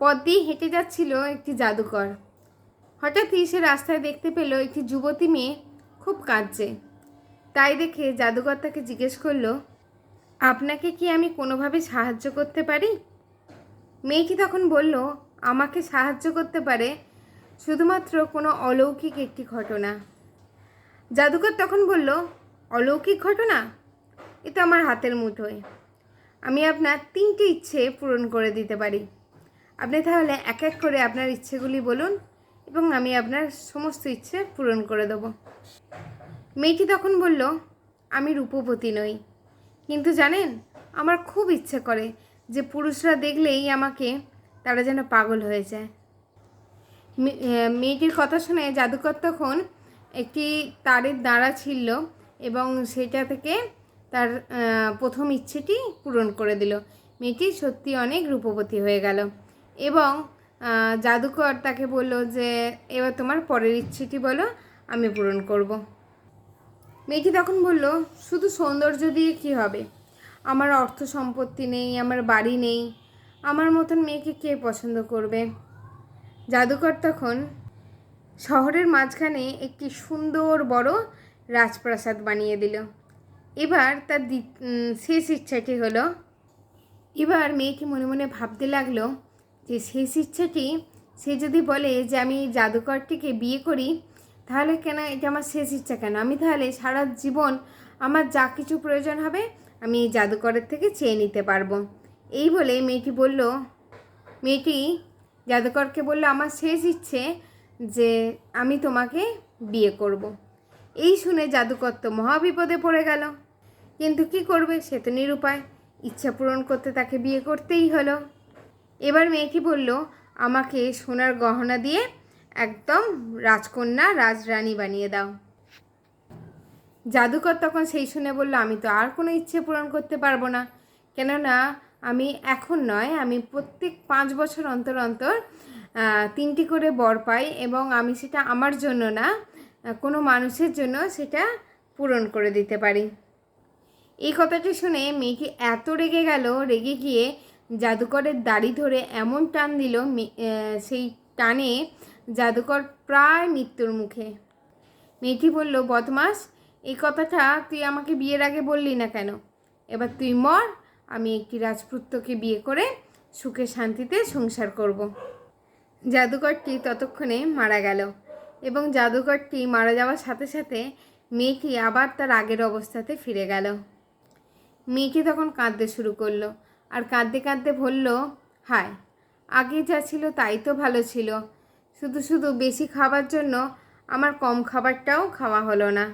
পথ দিয়ে হেঁটে যাচ্ছিল একটি জাদুকর। হঠাৎই সে রাস্তায় দেখতে পেল একটি যুবতী মেয়ে খুব কাঁদছে। তাই দেখে জাদুকর তাকে জিজ্ঞেস করলো, আপনাকে কি আমি কোনোভাবে সাহায্য করতে পারি? মেয়েটি তখন বলল, আমাকে সাহায্য করতে পারে শুধুমাত্র কোনো অলৌকিক একটি ঘটনা। জাদুকর তখন বলল, অলৌকিক ঘটনা? এ তো আমার হাতের মুঠোয়। আমি আপনার 3টে ইচ্ছে পূরণ করে দিতে পারি। আপনি তাহলে এক এক করে আপনার ইচ্ছেগুলি বলুন এবং আমি আপনার সমস্ত ইচ্ছে পূরণ করে দেব। মেয়েটি তখন বলল, আমি রূপবতী নই, কিন্তু জানেন আমার খুব ইচ্ছে করে যে পুরুষরা দেখলেই আমাকে তারা যেন পাগল হয়ে যায়। মেয়েটির কথা শুনে জাদুকর তখন একটি তারের দাঁড়া ছিঁড়ল এবং সেটা থেকে তার প্রথম ইচ্ছেটি পূরণ করে দিল। মেয়েটি সত্যি অনেক রূপবতী হয়ে গেল এবং জাদুকর তাকে বলল যে এবার তোমার পরের ইচ্ছেটি বলো, আমি পূরণ করব। মেয়েটি তখন বলল, শুধু সৌন্দর্য দিয়ে কী হবে? আমার অর্থ সম্পত্তি নেই, আমার বাড়ি নেই, আমার মতন মেয়েকে কে পছন্দ করবে? জাদুকর তখন শহরের মাঝখানে একটি সুন্দর বড় রাজপ্রাসাদ বানিয়ে দিল। এবার তার শেষ ইচ্ছাটি হলো, এবার মেয়েটি মনে মনে ভাবতে লাগলো যে শেষ ইচ্ছাটি সে যদি বলে যে আমি জাদুকরটিকে বিয়ে করি, তাহলে কেন এটা আমার শেষ ইচ্ছা কেন? আমি তাহলে সারা জীবন আমার যা কিছু প্রয়োজন হবে আমি এই জাদুকরের থেকে চেয়ে নিতে পারবো। এই বলে মেয়েটি জাদুকরকে বলল, আমার শেষ ইচ্ছে যে আমি তোমাকে বিয়ে করব। এই শুনে জাদুকর তো মহাবিপদে পড়ে গেল, কিন্তু কি করবে, সে তো নিরুপায়। ইচ্ছা পূরণ করতে তাকে বিয়ে করতেই হলো। এবার মেয়েটি বলল, আমাকে সোনার গহনা দিয়ে একদম রাজকন্যা রাজরানী বানিয়ে দাও। জাদুকর তখন সেই শুনে বলল, আমি তো আর কোনো ইচ্ছে পূরণ করতে পারবো না, কেননা আমি এখন নয়, আমি প্রত্যেক 5 বছর অন্তর অন্তর 3টি করে বর পাই এবং আমি সেটা আমার জন্য না, কোনো মানুষের জন্য সেটা পূরণ করে দিতে পারি। এই কথাটি শুনে মেয়েটি এত রেগে গেল, রেগে গিয়ে জাদুকরের দাড়ি ধরে এমন টান দিল, সেই টানে জাদুকর প্রায় মৃত্যুর মুখে। মেয়েটি বলল, বদমাস, এই কথাটা তুই আমাকে বিয়ের আগে বললি না কেন? এবার তুই মর, আমি একটি রাজপুত্রকে বিয়ে করে সুখে শান্তিতে সংসার করব। জাদুকরটি ততক্ষণে মারা গেল এবং জাদুকরটি মারা যাওয়ার সাথে সাথে মেয়েটি আবার তার আগের অবস্থাতে ফিরে গেল। মেয়েটি তখন কাঁদতে শুরু করলো আর কাঁদতে কাঁদতে বলল, হায়, আগে যা ছিল তাই তো ভালো ছিল, শুধু শুধু বেশি খাবার জন্য আমার কম খাবারটাও খাওয়া হলো না।